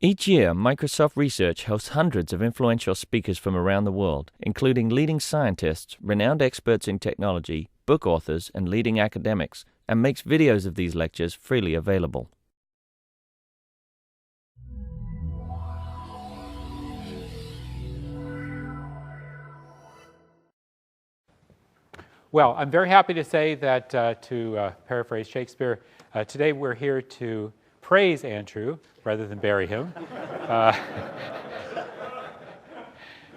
Each year, Microsoft Research hosts hundreds of influential speakers from around the world, including leading scientists, renowned experts in technology, book authors, and leading academics, and makes videos of these lectures freely available. Well, I'm very happy to say that, to paraphrase Shakespeare, today we're here to praise Andrew rather than bury him.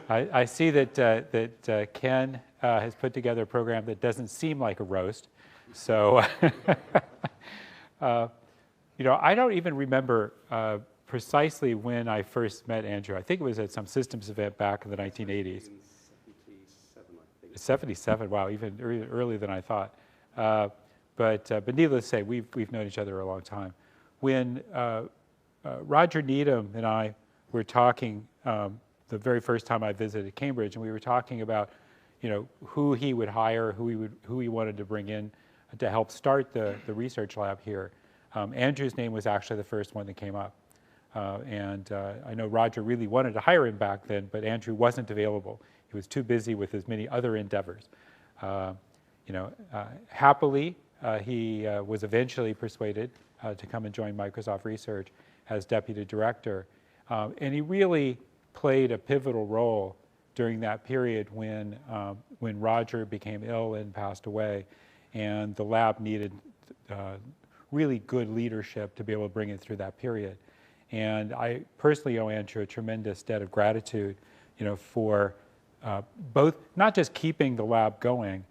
I see that Ken has put together a program that doesn't seem like a roast. So, I don't even remember precisely when I first met Andrew. I think it was at some systems event back in the 1980s. 77, wow, even earlier than I thought. But needless to say, we've known each other a long time. When Roger Needham and I were talking the very first time I visited Cambridge, and we were talking about, who he would hire, who he wanted to bring in to help start the research lab here. Andrew's name was actually the first one that came up. And I know Roger really wanted to hire him back then, but Andrew wasn't available. He was too busy with his many other endeavors. Happily, he was eventually persuaded to come and join Microsoft Research as deputy director. And he really played a pivotal role during that period when Roger became ill and passed away, and the lab needed really good leadership to be able to bring it through that period. And I personally owe Andrew a tremendous debt of gratitude, for both not just keeping the lab going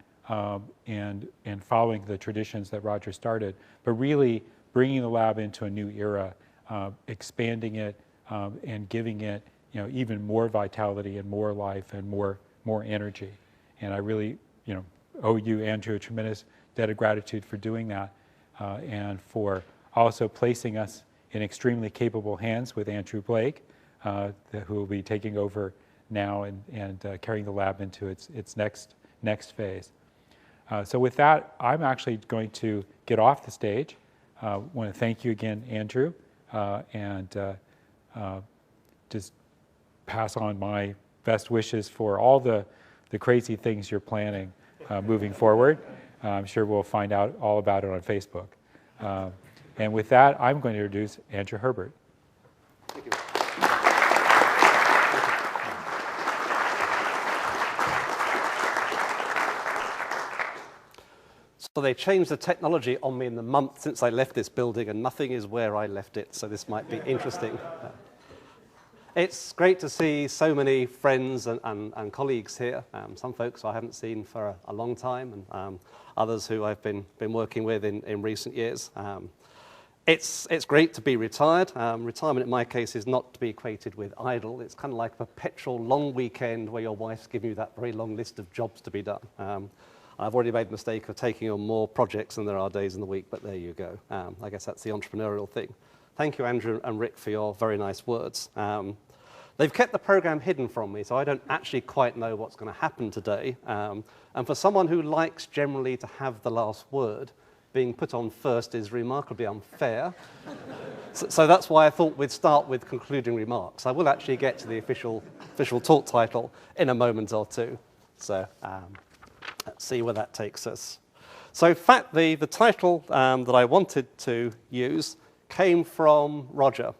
and following the traditions that Roger started, but really bringing the lab into a new era, expanding it and giving it even more vitality and more life and more energy. And I really owe you, Andrew, a tremendous debt of gratitude for doing that and for also placing us in extremely capable hands with Andrew Blake, who will be taking over now and carrying the lab into its next phase. So with that, I'm actually going to get off the stage. I want to thank you again, Andrew, and just pass on my best wishes for all the crazy things you're planning moving forward. I'm sure we'll find out all about it on Facebook. And with that, I'm going to introduce Andrew Herbert. Thank you. So they changed the technology on me in the month since I left this building, and nothing is where I left it, so this might be interesting. It's great to see so many friends and colleagues here, some folks I haven't seen for a long time, and others who I've been working with in recent years. It's great to be retired. Retirement in my case is not to be equated with idle. It's kind of like a perpetual long weekend where your wife's giving you that very long list of jobs to be done. I've already made the mistake of taking on more projects than there are days in the week, but there you go. I guess that's the entrepreneurial thing. Thank you, Andrew and Rick, for your very nice words. They've kept the program hidden from me, so I don't actually quite know what's going to happen today. And for someone who likes generally to have the last word, being put on first is remarkably unfair. So that's why I thought we'd start with concluding remarks. I will actually get to the official talk title in a moment or two. So let's see where that takes us. So in fact, the title that I wanted to use came from Roger.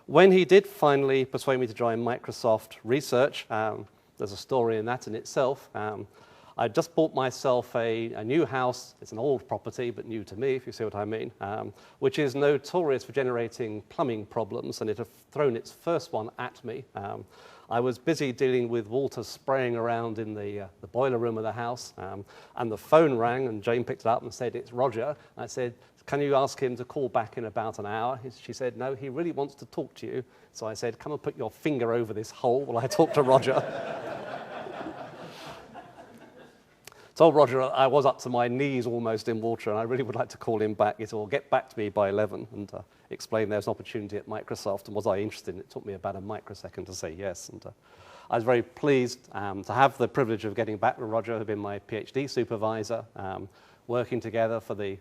When he did finally persuade me to join Microsoft Research, there's a story in that in itself. I just bought myself a new house. It's an old property, but new to me, if you see what I mean, which is notorious for generating plumbing problems, and it had thrown its first one at me. I was busy dealing with water spraying around in the boiler room of the house, and the phone rang, and Jane picked it up and said, "It's Roger." And I said, "Can you ask him to call back in about an hour?" She said, "No, he really wants to talk to you." So I said, "Come and put your finger over this hole while I talk to Roger." Told Roger I was up to my knees almost in water, and I really would like to call him back. He said, "Well, get back to me by 11, and explain there's an opportunity at Microsoft, and was I interested in it? It took me about a microsecond to say yes. And I was very pleased to have the privilege of getting back with Roger, who had been my PhD supervisor, working together for the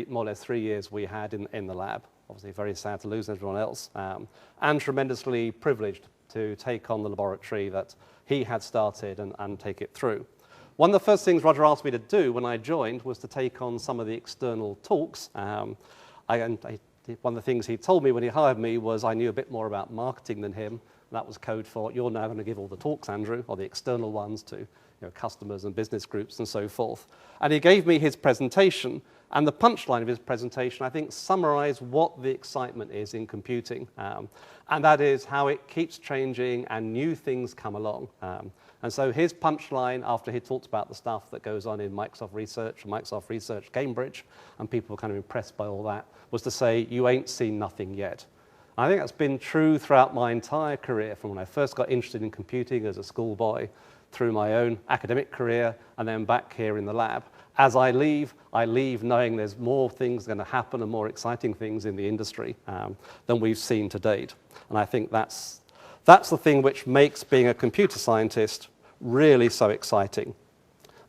more or less 3 years we had in the lab. obviously very sad to lose everyone else, and tremendously privileged to take on the laboratory that he had started and take it through. One of the first things Roger asked me to do when I joined was to take on some of the external talks. One of the things he told me when he hired me was I knew a bit more about marketing than him. That was code for, you're now going to give all the talks, Andrew, or the external ones to customers and business groups and so forth. And he gave me his presentation, and the punchline of his presentation, I think, summarized what the excitement is in computing. And that is how it keeps changing and new things come along. And so his punchline, after he talked about the stuff that goes on in Microsoft Research, Microsoft Research Cambridge, and people were kind of impressed by all that, was to say, you ain't seen nothing yet. I think that's been true throughout my entire career, from when I first got interested in computing as a schoolboy, through my own academic career, and then back here in the lab. As I leave knowing there's more things going to happen and more exciting things in the industry than we've seen to date. And I think that's the thing which makes being a computer scientist really so exciting.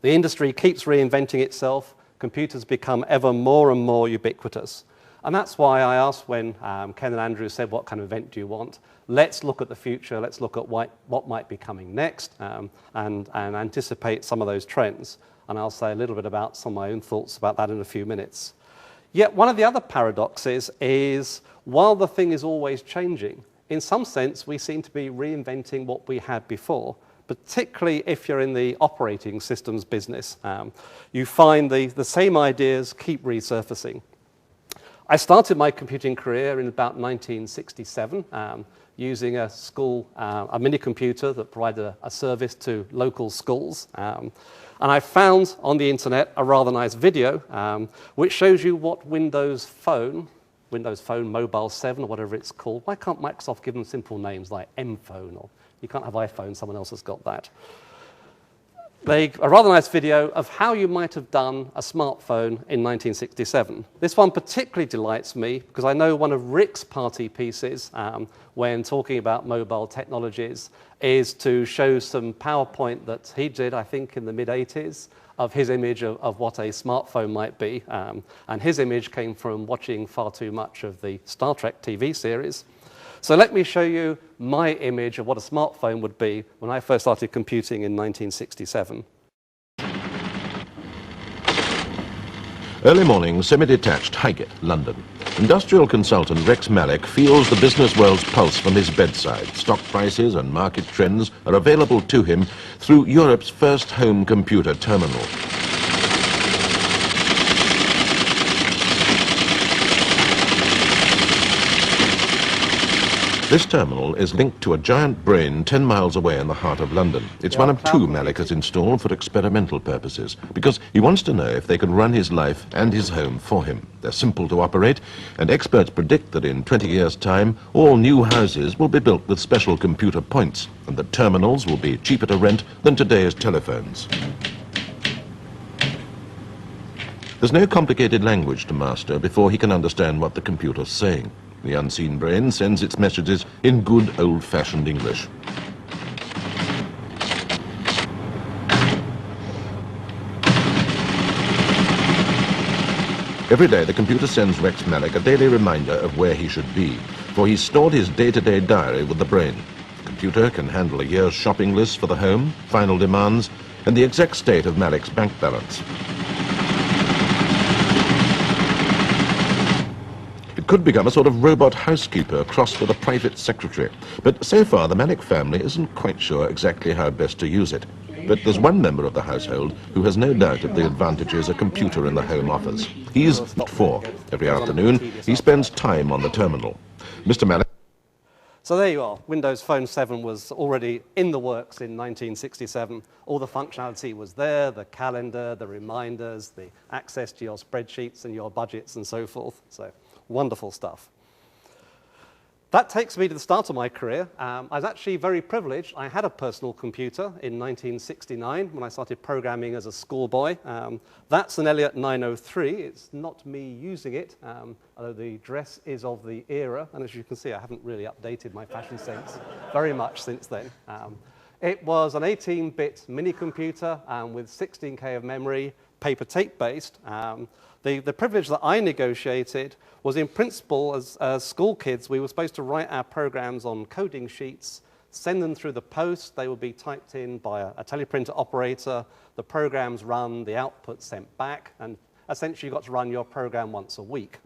The industry keeps reinventing itself. Computers become ever more and more ubiquitous. And that's why I asked when Ken and Andrew said, what kind of event do you want? Let's look at the future. Let's look at what might be coming next and anticipate some of those trends. And I'll say a little bit about some of my own thoughts about that in a few minutes. Yet one of the other paradoxes is, while the thing is always changing, in some sense, we seem to be reinventing what we had before, particularly if you're in the operating systems business. You find the same ideas keep resurfacing. I started my computing career in about 1967 using a mini computer that provided a service to local schools. And I found on the internet a rather nice video which shows you what Windows Phone Mobile 7 or whatever it's called. Why can't Microsoft give them simple names like M-Phone? Or you can't have iPhone, someone else has got that. A rather nice video of how you might have done a smartphone in 1967. This one particularly delights me because I know one of Rick's party pieces when talking about mobile technologies is to show some PowerPoint that he did, I think, in the mid-80s of his image of what a smartphone might be. And his image came from watching far too much of the Star Trek TV series. So let me show you my image of what a smartphone would be when I first started computing in 1967. Early morning, semi-detached Highgate, London. Industrial consultant Rex Malik feels the business world's pulse from his bedside. Stock prices and market trends are available to him through Europe's first home computer terminal. This terminal is linked to a giant brain 10 miles away in the heart of London. It's one of two Malik has installed for experimental purposes, because he wants to know if they can run his life and his home for him. They're simple to operate, and experts predict that in 20 years' time, all new houses will be built with special computer points, and that terminals will be cheaper to rent than today's telephones. There's no complicated language to master before he can understand what the computer's saying. The unseen brain sends its messages in good old-fashioned English. Every day the computer sends Rex Malik a daily reminder of where he should be, for he's stored his day-to-day diary with the brain. The computer can handle a year's shopping list for the home, final demands, and the exact state of Malik's bank balance. It could become a sort of robot housekeeper crossed with a private secretary. But so far, the Malik family isn't quite sure exactly how best to use it. But there's one member of the household who has no doubt of the advantages a computer in the home offers. He's at 4. Every afternoon, he spends time on the terminal. Mr. Malik. So there you are. Windows Phone 7 was already in the works in 1967. All the functionality was there, the calendar, the reminders, the access to your spreadsheets and your budgets and so forth. So wonderful stuff. That takes me to the start of my career. I was actually very privileged. I had a personal computer in 1969 when I started programming as a schoolboy. That's an Elliott 903. It's not me using it, although the dress is of the era. And as you can see, I haven't really updated my fashion sense very much since then. It was an 18-bit mini computer with 16K of memory, paper tape based. The privilege that I negotiated was, in principle, as school kids, we were supposed to write our programs on coding sheets, send them through the post. They would be typed in by a teleprinter operator. The programs run, the output sent back, and essentially you got to run your program once a week.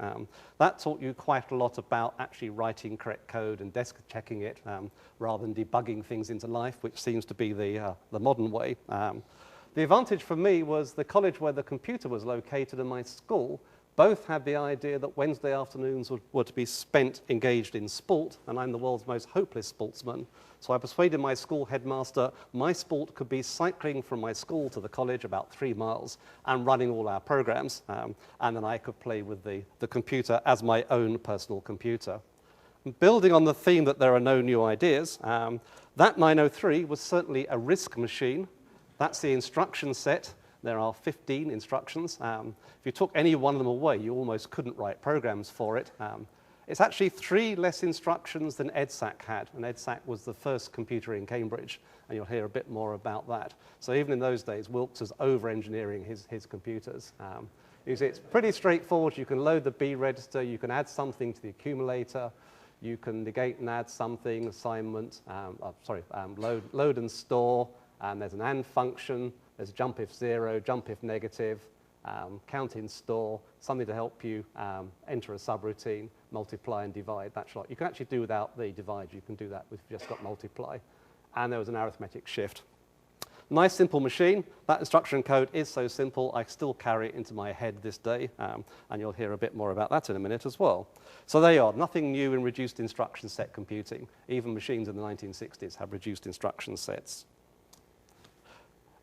That taught you quite a lot about actually writing correct code and desk checking it rather than debugging things into life, which seems to be the modern way. The advantage for me was the college where the computer was located and my school both had the idea that Wednesday afternoons were to be spent engaged in sport, and I'm the world's most hopeless sportsman. So I persuaded my school headmaster my sport could be cycling from my school to the college about 3 miles and running all our programs, and then I could play with the computer as my own personal computer. Building on the theme that there are no new ideas, that 903 was certainly a RISC machine. That's the instruction set. There are 15 instructions. If you took any one of them away, you almost couldn't write programs for it. It's actually 3 less instructions than EDSAC had, and EDSAC was the first computer in Cambridge, and you'll hear a bit more about that. So even in those days, Wilkes was over-engineering his computers. It's pretty straightforward. You can load the B register, you can add something to the accumulator, you can negate and add something, assignment, load and store, and there's an AND function. There's jump if 0, jump if negative, count in store, something to help you enter a subroutine, multiply and divide, that lot. You can actually do without the divide. You can do that with just got multiply. And there was an arithmetic shift. Nice, simple machine. That instruction code is so simple, I still carry it into my head this day, and you'll hear a bit more about that in a minute as well. So there you are, nothing new in reduced instruction set computing. Even machines in the 1960s have reduced instruction sets.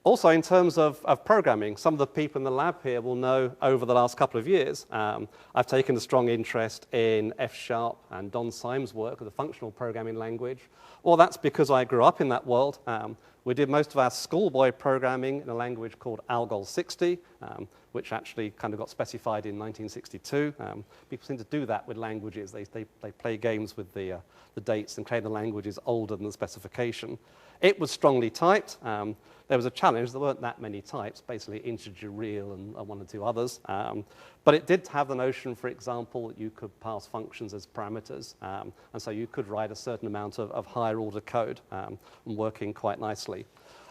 Also, in terms of programming, some of the people in the lab here will know over the last couple of years, I've taken a strong interest in F# and Don Symes' work of the functional programming language. Well, that's because I grew up in that world. We did most of our schoolboy programming in a language called Algol 60, which actually kind of got specified in 1962. People seem to do that with languages. They play games with the dates and claim the language is older than the specification. It was strongly typed. There was a challenge. There weren't that many types, basically integer, real, and 1 or 2 others. But it did have the notion, for example, that you could pass functions as parameters. And so you could write a certain amount of higher order code and working quite nicely.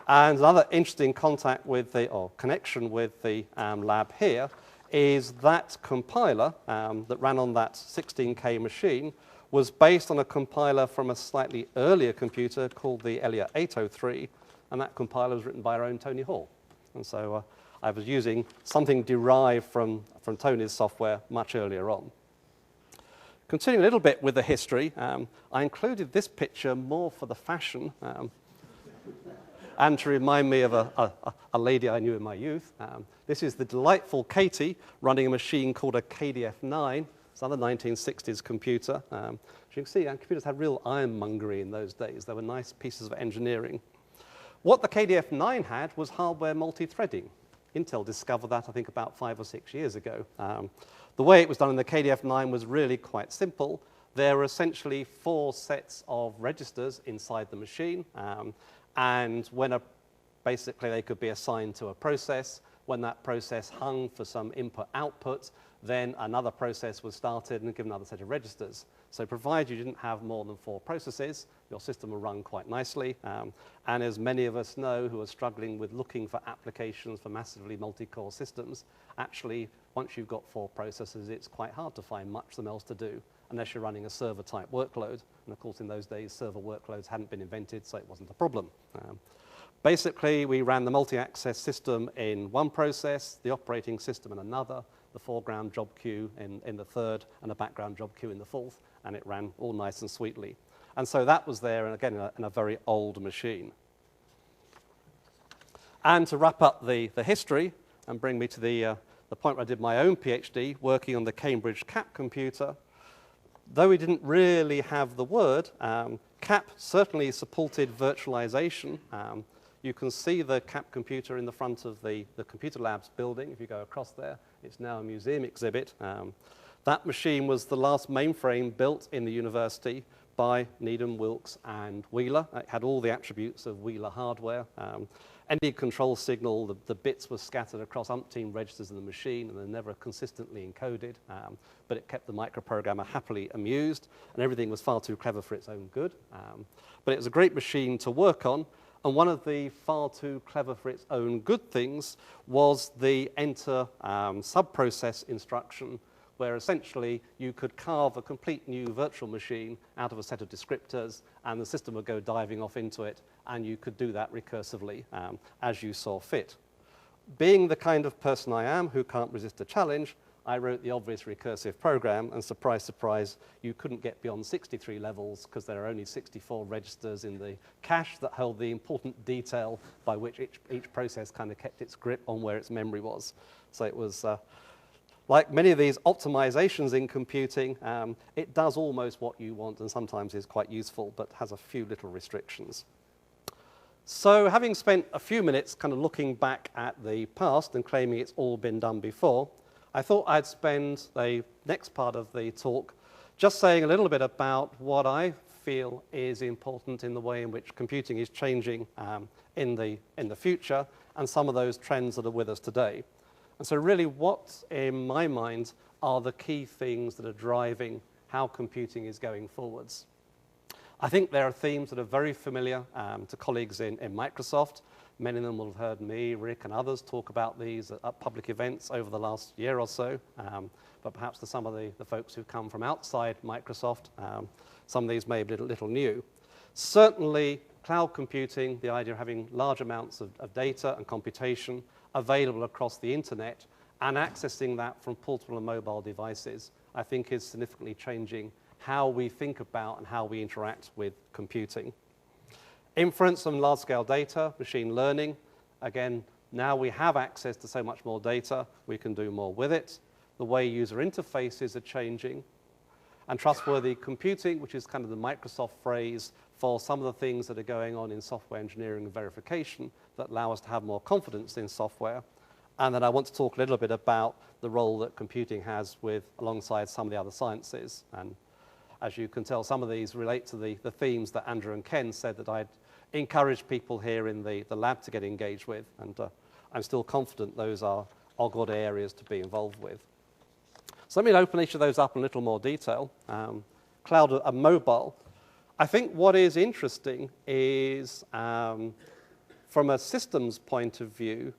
And another interesting connection with the lab here is that compiler that ran on that 16K machine was based on a compiler from a slightly earlier computer called the Elliott 803, and that compiler was written by our own Tony Hall. And so I was using something derived from Tony's software much earlier on. Continuing a little bit with the history, I included this picture more for the fashion and to remind me of a lady I knew in my youth. This is the delightful Katie running a machine called a KDF-9. It's another 1960s computer. As you can see, computers had real ironmongery in those days. They were nice pieces of engineering. What the KDF-9 had was hardware multithreading. Intel discovered that, I think, about 5 or 6 years ago. The way it was done in the KDF-9 was really quite simple. There were essentially 4 sets of registers inside the machine, and basically they could be assigned to a process. When that process hung for some input-output, then another process was started and given another set of registers. So provided you didn't have more than 4 processes, your system will run quite nicely. And as many of us know who are struggling with looking for applications for massively multi-core systems, actually, once you've got 4 processes, it's quite hard to find much else to do unless you're running a server-type workload. And of course, in those days, server workloads hadn't been invented, so it wasn't a problem. Basically, we ran the multi-access system in one process, the operating system in another, the foreground job queue in the third, and the background job queue in the fourth, and it ran all nice and sweetly. And so that was there, and again, in a very old machine. And to wrap up the history and bring me to the point where I did my own PhD, working on the Cambridge CAP computer, though we didn't really have the word, CAP certainly supported virtualization. You can see the CAP computer in the front of the Computer Labs building. If you go across there, it's now a museum exhibit. That machine was the last mainframe built in the university by Needham, Wilkes, and Wheeler. It had all the attributes of Wheeler hardware. any control signal, the bits were scattered across umpteen registers in the machine, and they're never consistently encoded, but it kept the microprogrammer happily amused, and everything was far too clever for its own good. But it was a great machine to work on, and one of the far too clever for its own good things was the enter subprocess instruction, where essentially you could carve a complete new virtual machine out of a set of descriptors, and the system would go diving off into it, and you could do that recursively as you saw fit. Being the kind of person I am who can't resist a challenge, I wrote the obvious recursive program, and surprise, surprise, you couldn't get beyond 63 levels because there are only 64 registers in the cache that held the important detail by which each process kind of kept its grip on where its memory was. So it was, like many of these optimizations in computing, it does almost what you want and sometimes is quite useful, but has a few little restrictions. So having spent a few minutes kind of looking back at the past and claiming it's all been done before, I thought I'd spend the next part of the talk just saying a little bit about what I feel is important in the way in which computing is changing in the future, and some of those trends that are with us today. And so really what, in my mind, are the key things that are driving how computing is going forwards. I think there are themes that are very familiar to colleagues in Microsoft. Many of them will have heard me, Rick, and others talk about these at public events over the last year or so. But perhaps to some of the folks who come from outside Microsoft, some of these may be a little new. Certainly, cloud computing, the idea of having large amounts of data and computation available across the internet and accessing that from portable and mobile devices, I think is significantly changing how we think about and how we interact with computing. Inference on large-scale data, machine learning. Again, now we have access to so much more data, we can do more with it. The way user interfaces are changing. And trustworthy computing, which is kind of the Microsoft phrase for some of the things that are going on in software engineering and verification that allow us to have more confidence in software. And then I want to talk a little bit about the role that computing has alongside some of the other sciences. And as you can tell, some of these relate to the themes that Andrew and Ken said that I'd encourage people here in the lab to get engaged with. And I'm still confident those are good areas to be involved with. So let me open each of those up in a little more detail. Cloud and mobile. I think what is interesting is, from a systems point of view,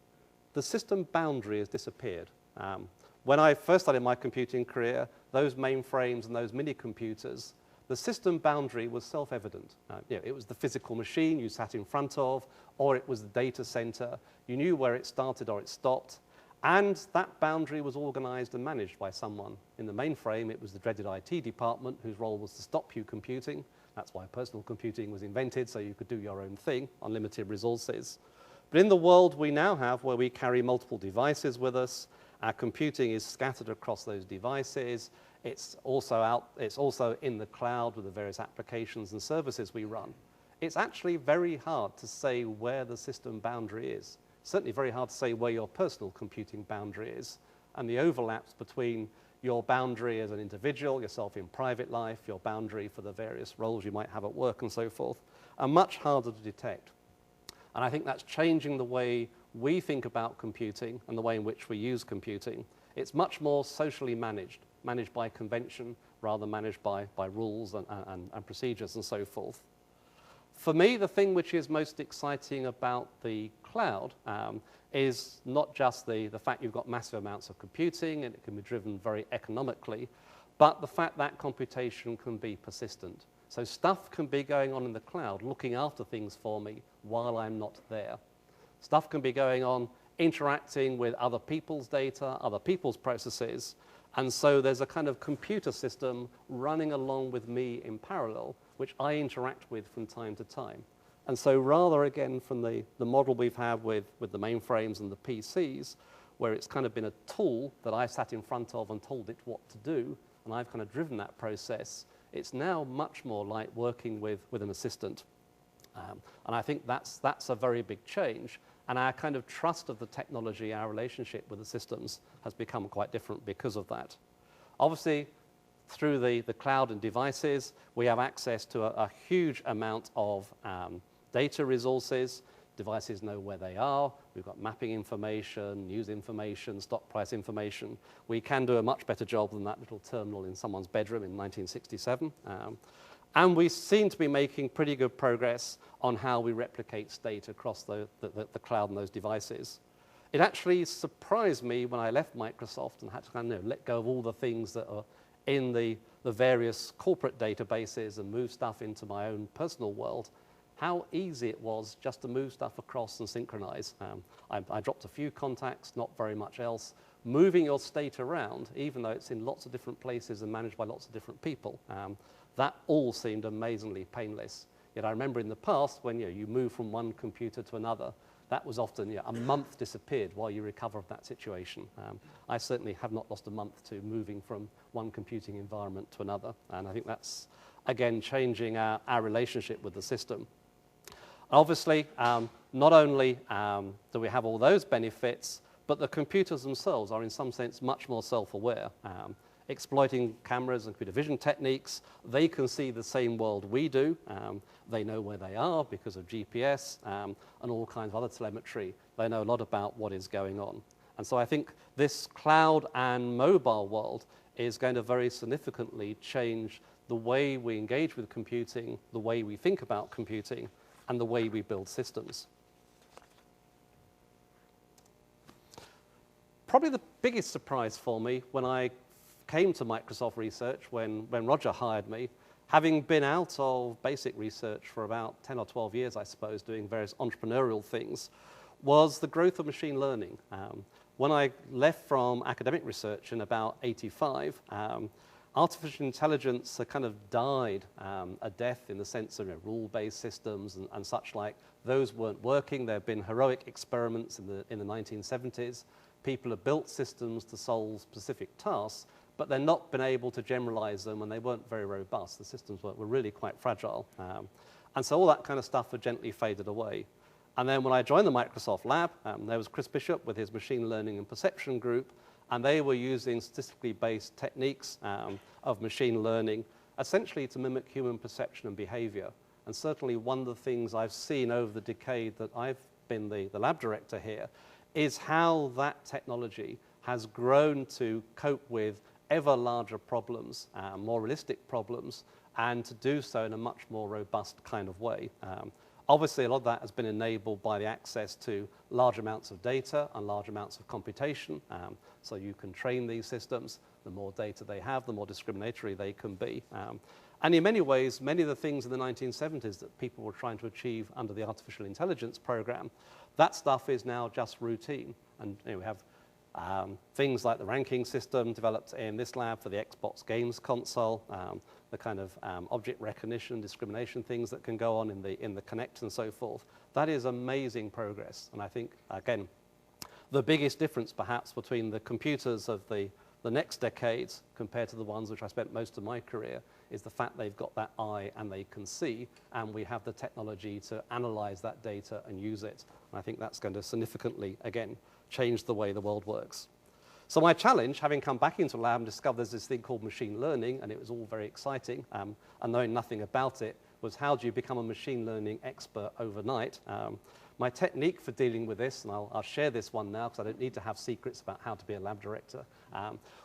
the system boundary has disappeared. When I first started my computing career, those mainframes and those mini-computers, the system boundary was self-evident. It was the physical machine you sat in front of, or it was the data center. You knew where it started or it stopped. And that boundary was organized and managed by someone. In the mainframe, it was the dreaded IT department whose role was to stop you computing. That's why personal computing was invented, so you could do your own thing on limited resources. But in the world we now have, where we carry multiple devices with us, our computing is scattered across those devices. It's also in the cloud with the various applications and services we run. It's actually very hard to say where the system boundary is. Certainly very hard to say where your personal computing boundary is. And the overlaps between your boundary as an individual, yourself in private life, your boundary for the various roles you might have at work and so forth, are much harder to detect. And I think that's changing the way we think about computing and the way in which we use computing. It's much more socially managed by convention rather than managed by rules and procedures and so forth. For me, the thing which is most exciting about the cloud is not just the fact you've got massive amounts of computing and it can be driven very economically, but the fact that computation can be persistent. So stuff can be going on in the cloud, looking after things for me while I'm not there. Stuff can be going on interacting with other people's data, other people's processes, and so there's a kind of computer system running along with me in parallel, which I interact with from time to time. And so rather, again, from the model we've had with the mainframes and the PCs, where it's kind of been a tool that I sat in front of and told it what to do, and I've kind of driven that process, it's now much more like working with an assistant. And I think that's a very big change. And our kind of trust of the technology, our relationship with the systems has become quite different because of that. Obviously, through the cloud and devices, we have access to a huge amount of data resources. devices know where they are. We've got mapping information, news information, stock price information. We can do a much better job than that little terminal in someone's bedroom in 1967. And we seem to be making pretty good progress on how we replicate state across the cloud and those devices. It actually surprised me when I left Microsoft and had to kind of let go of all the things that are in the various corporate databases and move stuff into my own personal world, how easy it was just to move stuff across and synchronize. I dropped a few contacts, not very much else. Moving your state around, even though it's in lots of different places and managed by lots of different people, that all seemed amazingly painless. Yet I remember in the past when you move from one computer to another, that was often a month disappeared while you recover from that situation. I certainly have not lost a month to moving from one computing environment to another, and I think that's, again, changing our relationship with the system. Obviously, not only do we have all those benefits, but the computers themselves are in some sense much more self-aware. Exploiting cameras and computer vision techniques, they can see the same world we do. They know where they are because of GPS and all kinds of other telemetry. They know a lot about what is going on. And so I think this cloud and mobile world is going to very significantly change the way we engage with computing, the way we think about computing, and the way we build systems. Probably the biggest surprise for me when I came to Microsoft Research, when Roger hired me, having been out of basic research for about 10 or 12 years, I suppose, doing various entrepreneurial things, was the growth of machine learning. When I left from academic research in about '85, artificial intelligence had kind of died a death in the sense of rule-based systems and such like. Those weren't working. There have been heroic experiments in the 1970s. People have built systems to solve specific tasks, but they've not been able to generalize them, and they weren't very robust. The systems were really quite fragile. And so all that kind of stuff had gently faded away. And then when I joined the Microsoft lab, there was Chris Bishop with his machine learning and perception group, and they were using statistically based techniques of machine learning, essentially to mimic human perception and behavior. And certainly one of the things I've seen over the decade that I've been the lab director here is how that technology has grown to cope with ever larger problems, more realistic problems, and to do so in a much more robust kind of way. Obviously, a lot of that has been enabled by the access to large amounts of data and large amounts of computation. So you can train these systems. The more data they have, the more discriminatory they can be. And in many ways, many of the things in the 1970s that people were trying to achieve under the artificial intelligence program, that stuff is now just routine. And we have things like the ranking system developed in this lab for the Xbox games console, the kind of object recognition, discrimination things that can go on in the Kinect and so forth. That is amazing progress. And I think, again, the biggest difference perhaps between the computers of the next decades compared to the ones which I spent most of my career is the fact they've got that eye and they can see, and we have the technology to analyze that data and use it. And I think that's going to significantly, again, change the way the world works. So my challenge, having come back into the lab and discovered there's this thing called machine learning, and it was all very exciting, and knowing nothing about it, was how do you become a machine learning expert overnight? My technique for dealing with this, and I'll share this one now because I don't need to have secrets about how to be a lab director,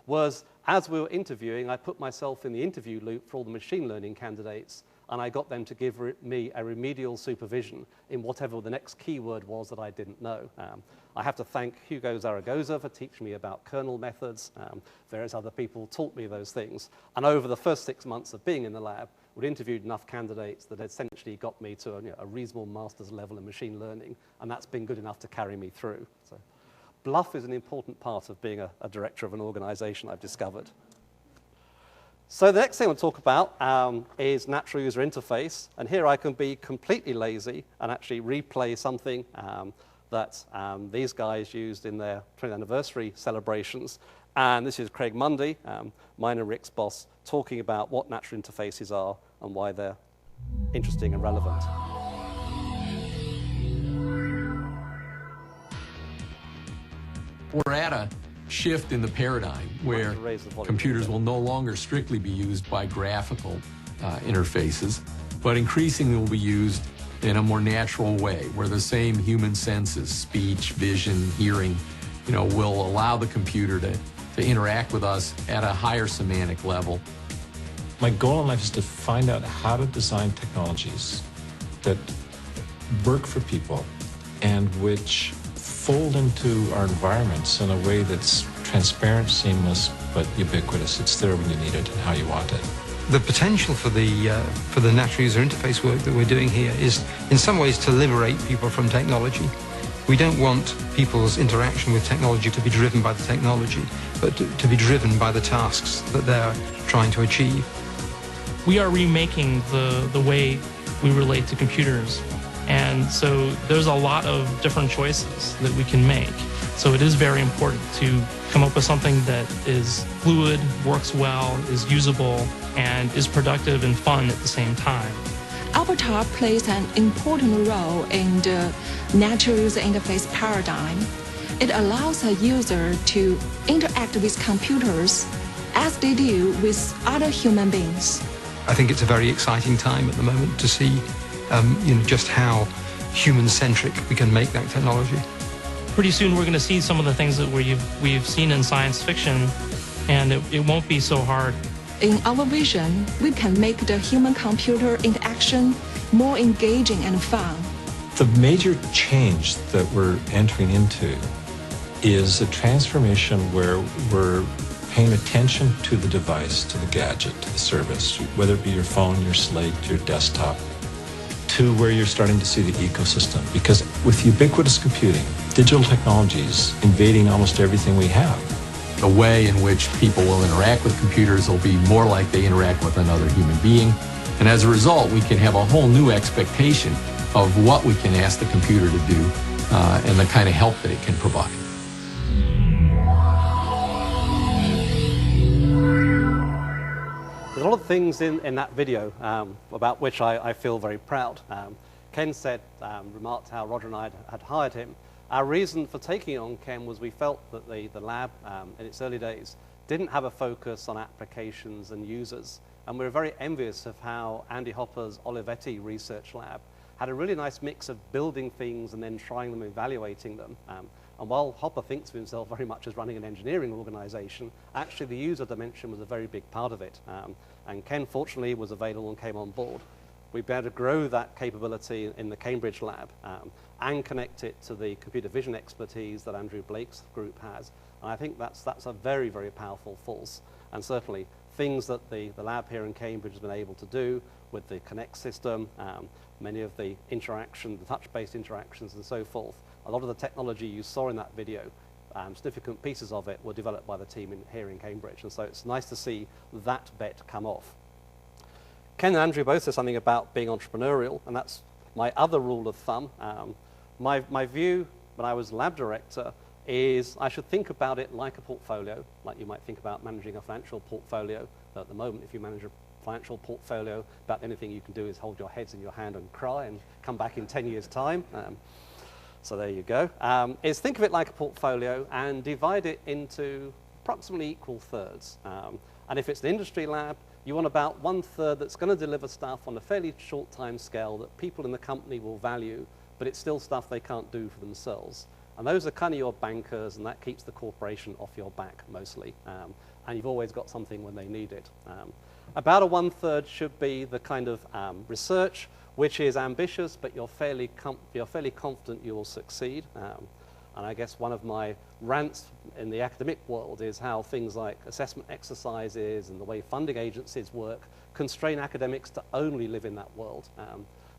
was as we were interviewing, I put myself in the interview loop for all the machine learning candidates, and I got them to give me a remedial supervision in whatever the next keyword was that I didn't know. I have to thank Hugo Zaragoza for teaching me about kernel methods. Various other people taught me those things. And over the first 6 months of being in the lab, we'd interviewed enough candidates that essentially got me to a reasonable master's level in machine learning, and that's been good enough to carry me through. So bluff is an important part of being a director of an organization, I've discovered. So the next thing I want to talk about is natural user interface. And here I can be completely lazy and actually replay something that these guys used in their 20th anniversary celebrations. And this is Craig Mundy, mine and Rick's boss, talking about what natural interfaces are and why they're interesting and relevant. We're at a shift in the paradigm where computers will no longer strictly be used by graphical interfaces, but increasingly will be used in a more natural way, where the same human senses, speech, vision, hearing, will allow the computer to interact with us at a higher semantic level. My goal in life is to find out how to design technologies that work for people and which fold into our environments in a way that's transparent, seamless, but ubiquitous. It's there when you need it and how you want it. The potential for the natural user interface work that we're doing here is in some ways to liberate people from technology. We don't want people's interaction with technology to be driven by the technology, but to be driven by the tasks that they're trying to achieve. We are remaking the way we relate to computers, and so there's a lot of different choices that we can make. So it is very important to come up with something that is fluid, works well, is usable, and is productive and fun at the same time. Avatar plays an important role in the natural user interface paradigm. It allows a user to interact with computers as they do with other human beings. I think it's a very exciting time at the moment to see just how human-centric we can make that technology. Pretty soon we're going to see some of the things that we've seen in science fiction, and it won't be so hard. In our vision, we can make the human-computer interaction more engaging and fun. The major change that we're entering into is a transformation where we're paying attention to the device, to the gadget, to the service, whether it be your phone, your slate, your desktop, to where you're starting to see the ecosystem. Because with ubiquitous computing, digital technologies invading almost everything we have. The way in which people will interact with computers will be more like they interact with another human being. And as a result, we can have a whole new expectation of what we can ask the computer to do and the kind of help that it can provide. There's a lot of things in that video about which I feel very proud. Ken remarked how Roger and I had hired him. Our reason for taking on Ken was we felt that the lab in its early days didn't have a focus on applications and users. And we were very envious of how Andy Hopper's Olivetti research lab had a really nice mix of building things and then trying them, evaluating them. And while Hopper thinks of himself very much as running an engineering organization, actually the user dimension was a very big part of it. And Ken, fortunately, was available and came on board. We've been able to grow that capability in the Cambridge lab and connect it to the computer vision expertise that Andrew Blake's group has. And I think that's a very, very powerful force. And certainly things that the lab here in Cambridge has been able to do with the Connect system, many of the interaction, the touch-based interactions and so forth. A lot of the technology you saw in that video, significant pieces of it were developed by the team here in Cambridge. And so it's nice to see that bet come off. Ken and Andrew both said something about being entrepreneurial, and that's my other rule of thumb. My view when I was lab director is I should think about it like a portfolio, like you might think about managing a financial portfolio. At the moment, if you manage a financial portfolio, about anything you can do is hold your heads in your hand and cry and come back in 10 years' time. So there you go. Is think of it like a portfolio and divide it into approximately equal thirds. And if it's an industry lab, you want about 1/3 that's going to deliver stuff on a fairly short time scale that people in the company will value, but it's still stuff they can't do for themselves. And those are kind of your bankers, and that keeps the corporation off your back mostly. And you've always got something when they need it. About a 1/3 should be the kind of research which is ambitious, but you're fairly confident you will succeed. And I guess one of my rants in the academic world is how things like assessment exercises and the way funding agencies work constrain academics to only live in that world.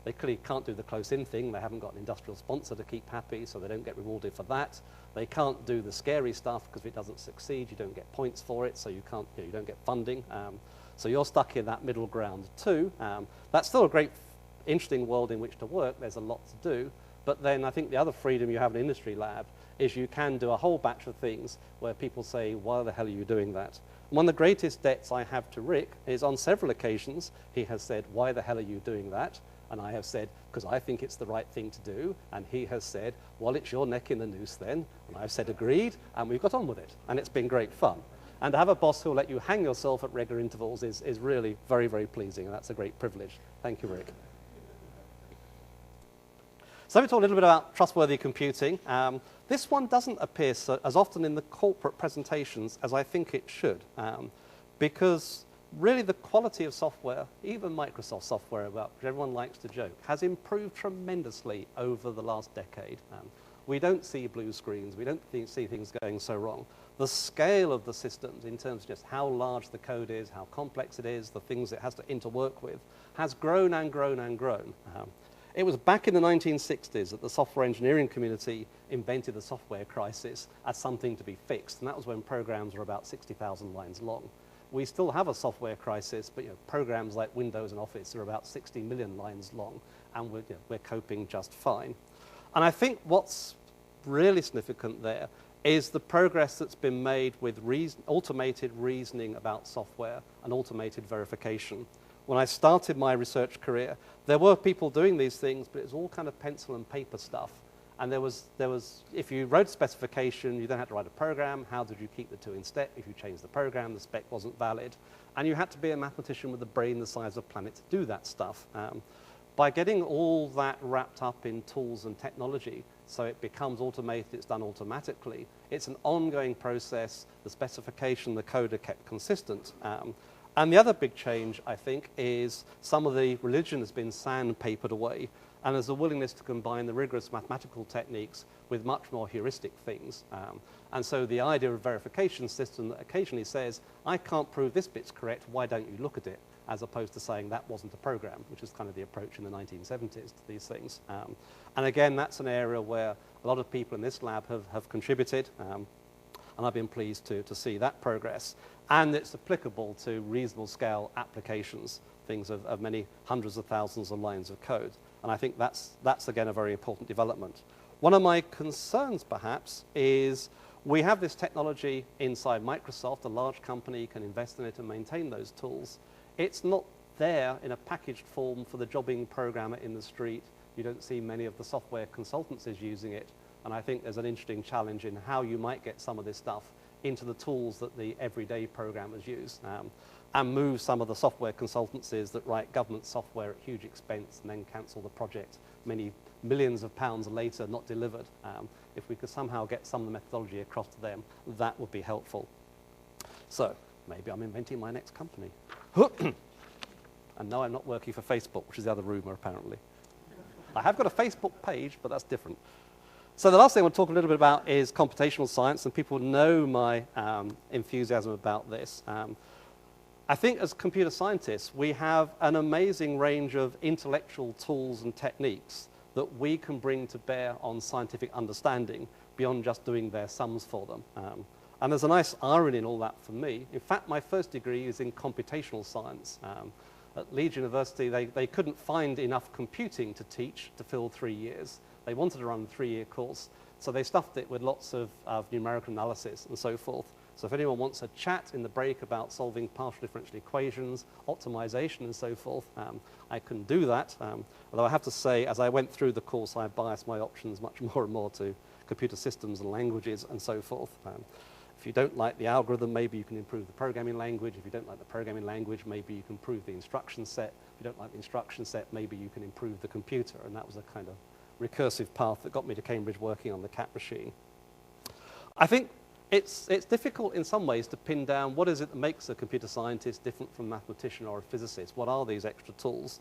They clearly can't do the close-in thing. They haven't got an industrial sponsor to keep happy, so they don't get rewarded for that. They can't do the scary stuff because if it doesn't succeed, you don't get points for it, so you don't get funding. So you're stuck in that middle ground too. That's still a great, interesting world in which to work. There's a lot to do. But then I think the other freedom you have in an industry lab is you can do a whole batch of things where people say, why the hell are you doing that? And one of the greatest debts I have to Rick is on several occasions, he has said, why the hell are you doing that? And I have said, because I think it's the right thing to do. And he has said, well, it's your neck in the noose then. And I've said, agreed, and we've got on with it. And it's been great fun. And to have a boss who'll let you hang yourself at regular intervals is really very, very pleasing. And that's a great privilege. Thank you, Rick. So let me talk a little bit about trustworthy computing. This one doesn't appear as often in the corporate presentations as I think it should, because really the quality of software, even Microsoft software, which everyone likes to joke, has improved tremendously over the last decade. We don't see blue screens. We don't see things going so wrong. The scale of the systems in terms of just how large the code is, how complex it is, the things it has to interwork with, has grown and grown and grown. It was back in the 1960s that the software engineering community invented the software crisis as something to be fixed, and that was when programs were about 60,000 lines long. We still have a software crisis, but programs like Windows and Office are about 60 million lines long, and we're coping just fine. And I think what's really significant there is the progress that's been made with automated reasoning about software and automated verification. When I started my research career, there were people doing these things, but it was all kind of pencil and paper stuff. And there was, if you wrote a specification, you then had to write a program. How did you keep the two in step? If you changed the program, the spec wasn't valid. And you had to be a mathematician with a brain the size of a planet to do that stuff. By getting all that wrapped up in tools and technology, so it becomes automated, it's done automatically, it's an ongoing process, the specification, the code are kept consistent. And the other big change, I think, is some of the religion has been sandpapered away, and there's a willingness to combine the rigorous mathematical techniques with much more heuristic things. And so the idea of a verification system that occasionally says, I can't prove this bit's correct, why don't you look at it? As opposed to saying that wasn't a program, which is kind of the approach in the 1970s to these things. And again, that's an area where a lot of people in this lab have contributed, and I've been pleased to see that progress. And it's applicable to reasonable scale applications, things of many hundreds of thousands of lines of code. And I think that's again, a very important development. One of my concerns, perhaps, is we have this technology inside Microsoft. A large company can invest in it and maintain those tools. It's not there in a packaged form for the jobbing programmer in the street. You don't see many of the software consultancies using it. And I think there's an interesting challenge in how you might get some of this stuff into the tools that the everyday programmers use, and move some of the software consultancies that write government software at huge expense and then cancel the project many millions of pounds later, not delivered. If we could somehow get some of the methodology across to them, that would be helpful. So maybe I'm inventing my next company. And no, I'm not working for Facebook, which is the other rumor, apparently. I have got a Facebook page, but that's different. So the last thing I want to talk a little bit about is computational science, and people know my enthusiasm about this. I think as computer scientists, we have an amazing range of intellectual tools and techniques that we can bring to bear on scientific understanding beyond just doing their sums for them. And there's a nice irony in all that for me. In fact, my first degree is in computational science. At Leeds University, they couldn't find enough computing to teach to fill 3 years. They wanted to run a 3-year course, so they stuffed it with lots of numerical analysis and so forth. So if anyone wants a chat in the break about solving partial differential equations, optimization and so forth, I can do that. Although I have to say, as I went through the course, I biased my options much more and more to computer systems and languages and so forth. If you don't like the algorithm, maybe you can improve the programming language. If you don't like the programming language, maybe you can improve the instruction set. If you don't like the instruction set, maybe you can improve the computer. And that was a kind of recursive path that got me to Cambridge working on the CAT machine. I think it's difficult in some ways to pin down what is it that makes a computer scientist different from a mathematician or a physicist. What are these extra tools?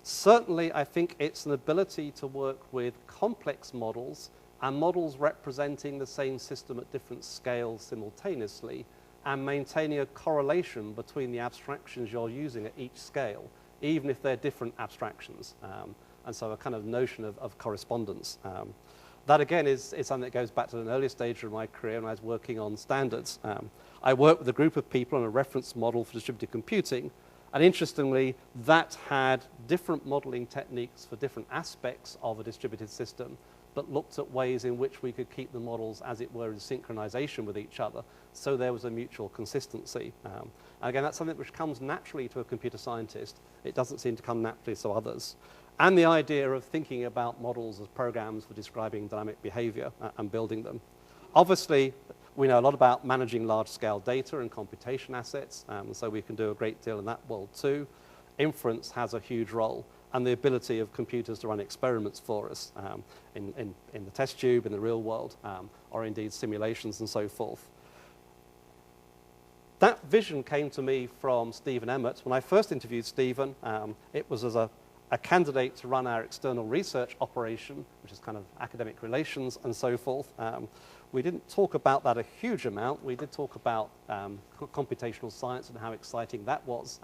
Certainly, I think it's an ability to work with complex models and models representing the same system at different scales simultaneously, and maintaining a correlation between the abstractions you're using at each scale, even if they're different abstractions. And so a kind of notion of correspondence. That again is something that goes back to an earlier stage of my career when I was working on standards. I worked with a group of people on a reference model for distributed computing, and interestingly, that had different modeling techniques for different aspects of a distributed system, but looked at ways in which we could keep the models, as it were, in synchronization with each other, so there was a mutual consistency. And again, that's something which comes naturally to a computer scientist. It doesn't seem to come naturally to others. And the idea of thinking about models as programs for describing dynamic behavior and building them. Obviously, we know a lot about managing large-scale data and computation assets, so we can do a great deal in that world too. inference has a huge role, and the ability of computers to run experiments for us in the test tube, in the real world, or indeed simulations and so forth. That vision came to me from Stephen Emmett. When I first interviewed Stephen, it was as a candidate to run our external research operation, which is kind of academic relations and so forth. We didn't talk about that a huge amount. We did talk about computational science and how exciting that was.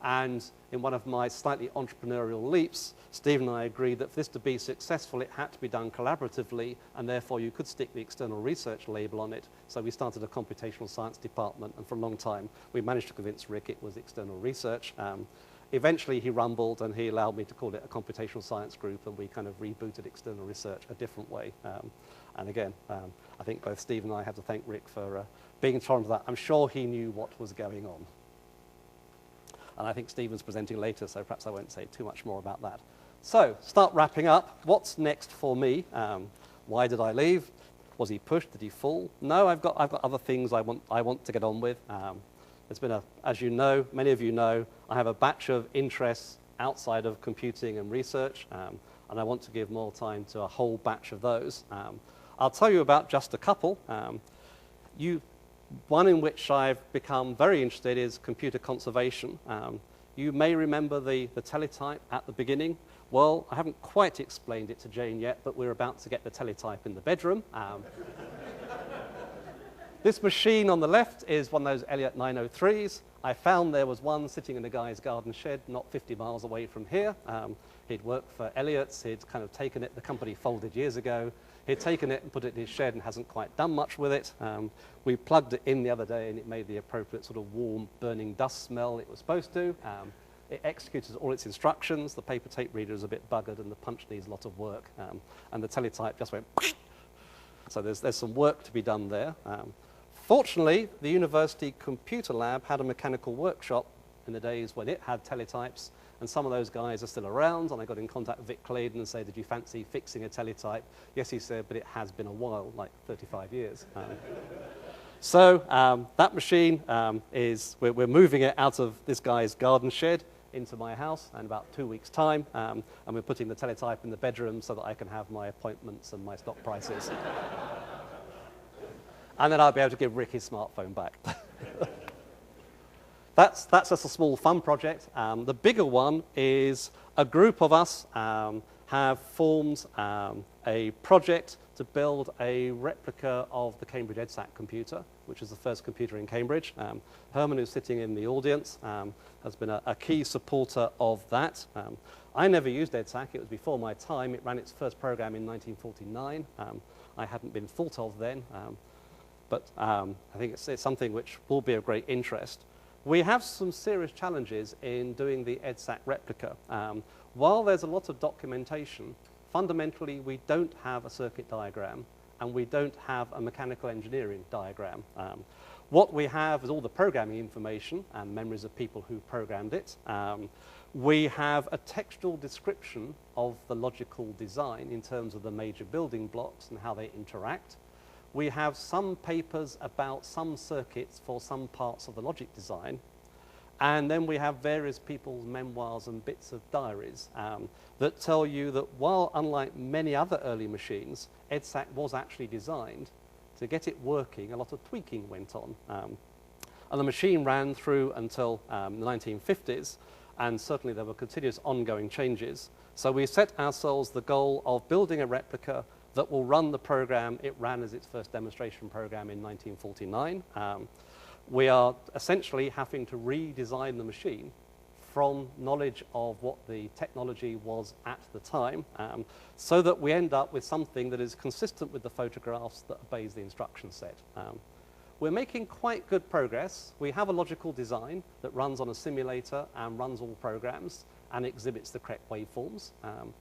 And in one of my slightly entrepreneurial leaps, Steve and I agreed that for this to be successful, it had to be done collaboratively, and therefore you could stick the external research label on it. So we started a computational science department, and for a long time, we managed to convince Rick it was external research. Eventually, he rumbled, and he allowed me to call it a computational science group, and we kind of rebooted external research a different way. And again, I think both Steve and I have to thank Rick for being in charge of that. I'm sure he knew what was going on. And I think Stephen's presenting later, so perhaps I won't say too much more about that. So, start wrapping up. What's next for me? Why did I leave? Was he pushed? Did he fall? No, I've got other things I want to get on with. It's been as you know, many of you know, I have a batch of interests outside of computing and research, and I want to give more time to a whole batch of those. I'll tell you about just a couple. One in which I've become very interested is computer conservation. You may remember the teletype at the beginning. Well, I haven't quite explained it to Jane yet, but we're about to get the teletype in the bedroom. This machine on the left is one of those Elliott 903s. I found there was one sitting in a guy's garden shed not 50 miles away from here. He'd worked for Elliott's. He'd kind of taken it. The company folded years ago. He'd taken it and put it in his shed and hasn't quite done much with it. We plugged it in the other day, and it made the appropriate sort of warm, burning dust smell it was supposed to. It executed all its instructions. The paper tape reader is a bit buggered, and the punch needs a lot of work. And the teletype just went. So there's some work to be done there. Fortunately, the university computer lab had a mechanical workshop in the days when it had teletypes, and some of those guys are still around, and I got in contact with Vic Claydon and said, did you fancy fixing a teletype? Yes, he said, but it has been a while, like 35 years. So that machine we're moving it out of this guy's garden shed into my house in about 2 weeks' time, and we're putting the teletype in the bedroom so that I can have my appointments and my stock prices. And then I'll be able to give Rick his smartphone back. That's just a small fun project. The bigger one is a group of us have formed a project to build a replica of the Cambridge EDSAC computer, which is the first computer in Cambridge. Herman, who's sitting in the audience, has been a key supporter of that. I never used EDSAC. It was before my time. It ran its first program in 1949. I hadn't been thought of then, but I think it's something which will be of great interest. We have some serious challenges in doing the EDSAC replica. While there's a lot of documentation, fundamentally we don't have a circuit diagram, and we don't have a mechanical engineering diagram. What we have is all the programming information and memories of people who programmed it. We have a textual description of the logical design in terms of the major building blocks and how they interact. We have some papers about some circuits for some parts of the logic design. And then we have various people's memoirs and bits of diaries that tell you that while, unlike many other early machines, EDSAC was actually designed to get it working, a lot of tweaking went on. And the machine ran through until the 1950s, and certainly there were continuous ongoing changes. So we set ourselves the goal of building a replica that will run the program it ran as its first demonstration program in 1949. We are essentially having to redesign the machine from knowledge of what the technology was at the time, so that we end up with something that is consistent with the photographs that obeys the instruction set. We're making quite good progress. We have a logical design that runs on a simulator and runs all programs and exhibits the correct waveforms.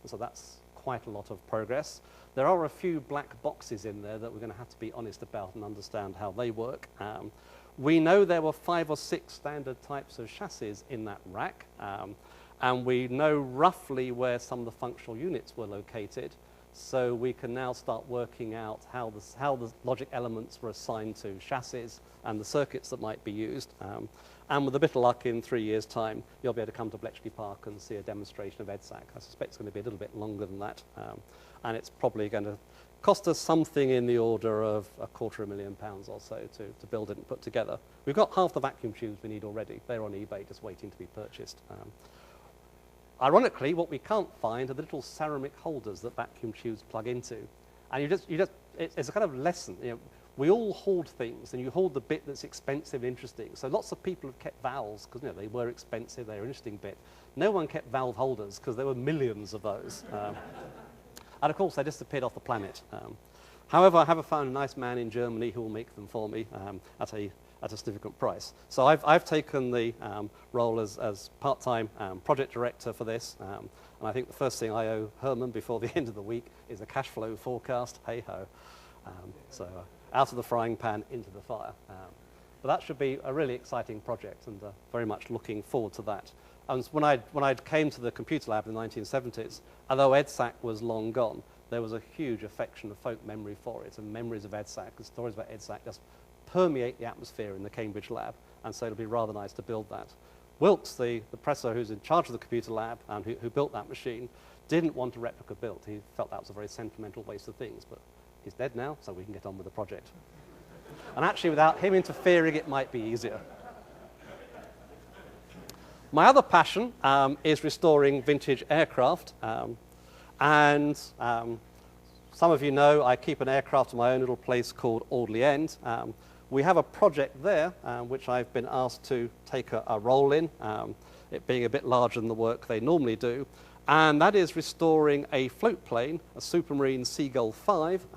So that's quite a lot of progress. There are a few black boxes in there that we're going to have to be honest about and understand how they work. We know there were 5 or 6 standard types of chassis in that rack, and we know roughly where some of the functional units were located, so we can now start working out how the logic elements were assigned to chassis and the circuits that might be used. And with a bit of luck, in 3 years' time, you'll be able to come to Bletchley Park and see a demonstration of EDSAC. I suspect it's going to be a little bit longer than that. And it's probably going to cost us something in the order of £250,000 or so to build it and put together. We've got half the vacuum tubes we need already. They're on eBay just waiting to be purchased. Ironically, what we can't find are the little ceramic holders that vacuum tubes plug into. And it's a kind of lesson. You know, we all hoard things, and you hoard the bit that's expensive and interesting. So lots of people have kept valves because they were expensive, they're an interesting bit. No one kept valve holders because there were millions of those. And of course, they disappeared off the planet. However, I have found a nice man in Germany who will make them for me at a significant price. So I've taken the role as part-time project director for this. And I think the first thing I owe Herman before the end of the week is a cash flow forecast. Hey-ho. So out of the frying pan into the fire. But that should be a really exciting project, and very much looking forward to that. And when I came to the computer lab in the 1970s, although EDSAC was long gone, there was a huge affection of folk memory for it, and memories of EDSAC and stories about EDSAC just permeate the atmosphere in the Cambridge lab, and so it'll be rather nice to build that. Wilkes, the professor who's in charge of the computer lab and who built that machine, didn't want a replica built. He felt that was a very sentimental waste of things, but he's dead now, so we can get on with the project. And actually, without him interfering, it might be easier. My other passion is restoring vintage aircraft. And some of you know I keep an aircraft in my own little place called Audley End. We have a project there which I've been asked to take a role in, it being a bit larger than the work they normally do. And that is restoring a float plane, a Supermarine Seagull 5,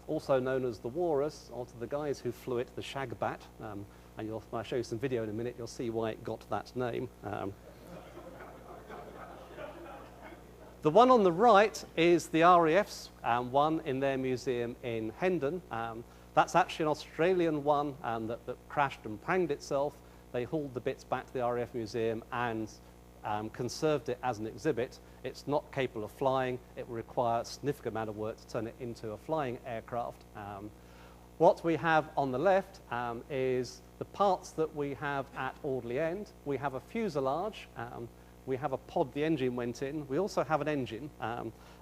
also known as the Walrus, or to the guys who flew it, the Shagbat. And when I show you some video in a minute, you'll see why it got that name. The one on the right is the RAF's one in their museum in Hendon. That's actually an Australian one that crashed and pranged itself. They hauled the bits back to the RAF museum and conserved it as an exhibit. It's not capable of flying. It will require a significant amount of work to turn it into a flying aircraft. What we have on the left is the parts that we have at Audley End. We have a fuselage. We have a pod the engine went in. We also have an engine,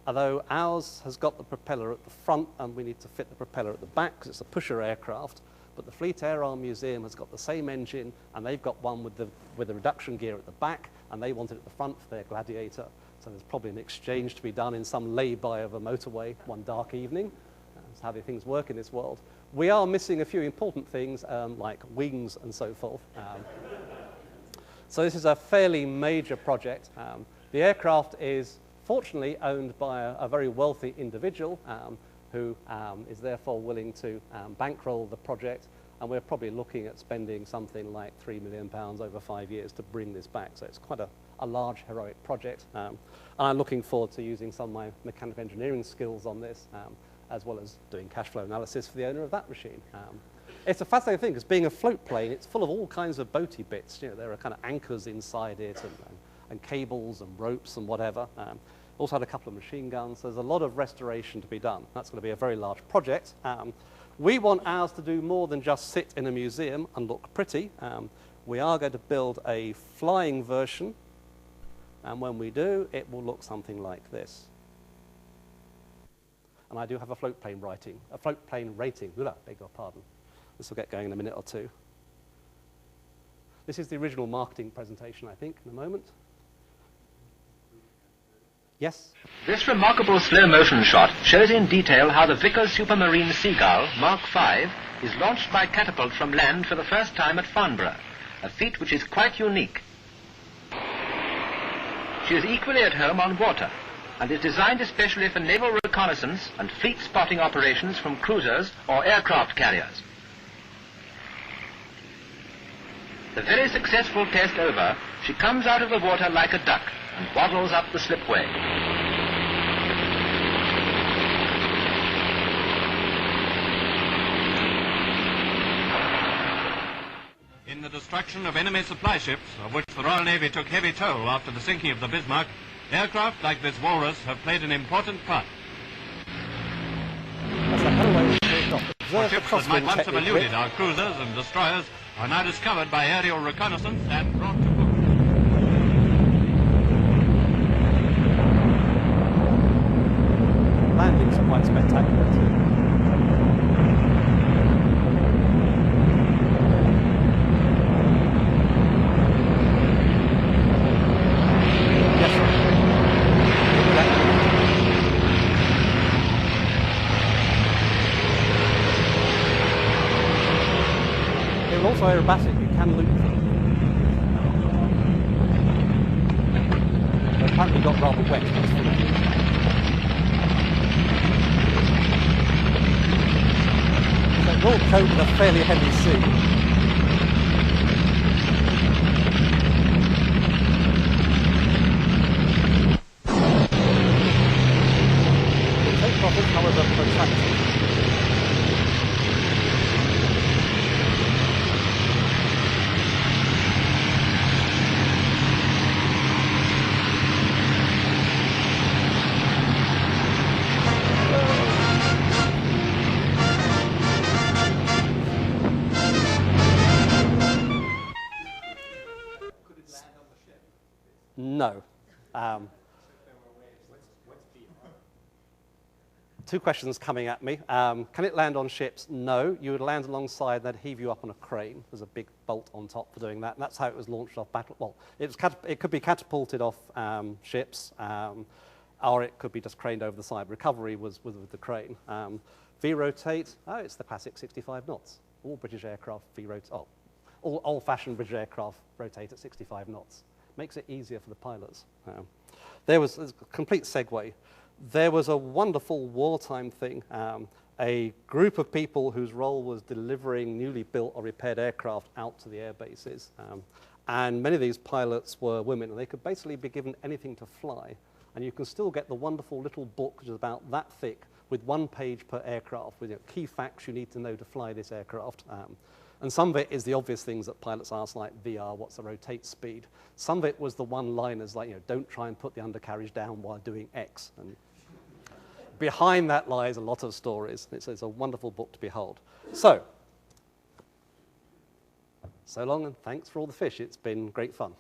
although ours has got the propeller at the front, and we need to fit the propeller at the back because it's a pusher aircraft. But the Fleet Air Arm Museum has got the same engine, and they've got one with the reduction gear at the back, and they want it at the front for their Gladiator. So there's probably an exchange to be done in some lay-by of a motorway one dark evening. That's how things work in this world. We are missing a few important things like wings and so forth. So this is a fairly major project. The aircraft is fortunately owned by a very wealthy individual who is therefore willing to bankroll the project, and we're probably looking at spending something like £3 million over 5 years to bring this back. So it's quite a large, heroic project. And I'm looking forward to using some of my mechanical engineering skills on this, as well as doing cash flow analysis for the owner of that machine. It's a fascinating thing, because being a float plane, it's full of all kinds of boaty bits. You know, there are kind of anchors inside it, and cables and ropes and whatever. Also had a couple of machine guns. There's a lot of restoration to be done. That's going to be a very large project. We want ours to do more than just sit in a museum and look pretty. We are going to build a flying version, and when we do, it will look something like this. And I do have a float plane rating. Beg your pardon. This will get going in a minute or two. This is the original marketing presentation, I think, in a moment. Yes? This remarkable slow-motion shot shows in detail how the Vickers Supermarine Seagull Mark V is launched by catapult from land for the first time at Farnborough, a feat which is quite unique. She is equally at home on water, and is designed especially for naval reconnaissance and fleet spotting operations from cruisers or aircraft carriers. The very successful test over, she comes out of the water like a duck and waddles up the slipway. In the destruction of enemy supply ships, of which the Royal Navy took heavy toll after the sinking of the Bismarck, aircraft like this Walrus have played an important part. For ships that might once have eluded our cruisers and destroyers are now discovered by aerial reconnaissance and brought to book. Landings are quite spectacular too. Also aerobatic, you can loop them. They apparently got rather wet. So they're all coated with a fairly heavy sea. The takeoff is, however, protracted. No. Two questions coming at me. Can it land on ships? No. You would land alongside, they'd heave you up on a crane. There's a big bolt on top for doing that, and that's how it was launched off battle. Well, it could be catapulted off ships, or it could be just craned over the side. Recovery was with the crane. V-rotate, oh, it's the classic 65 knots. All British aircraft V-rotate, all old-fashioned British aircraft rotate at 65 knots. Makes it easier for the pilots. There was a complete segue. There was a wonderful wartime thing. A group of people whose role was delivering newly built or repaired aircraft out to the air bases. And many of these pilots were women, and they could basically be given anything to fly. And you can still get the wonderful little book, which is about that thick, with 1 page per aircraft, with key facts you need to know to fly this aircraft. And some of it is the obvious things that pilots ask, like VR, what's the rotate speed? Some of it was the one-liners, like, don't try and put the undercarriage down while doing X. And behind that lies a lot of stories. It's a wonderful book to behold. So long and thanks for all the fish. It's been great fun.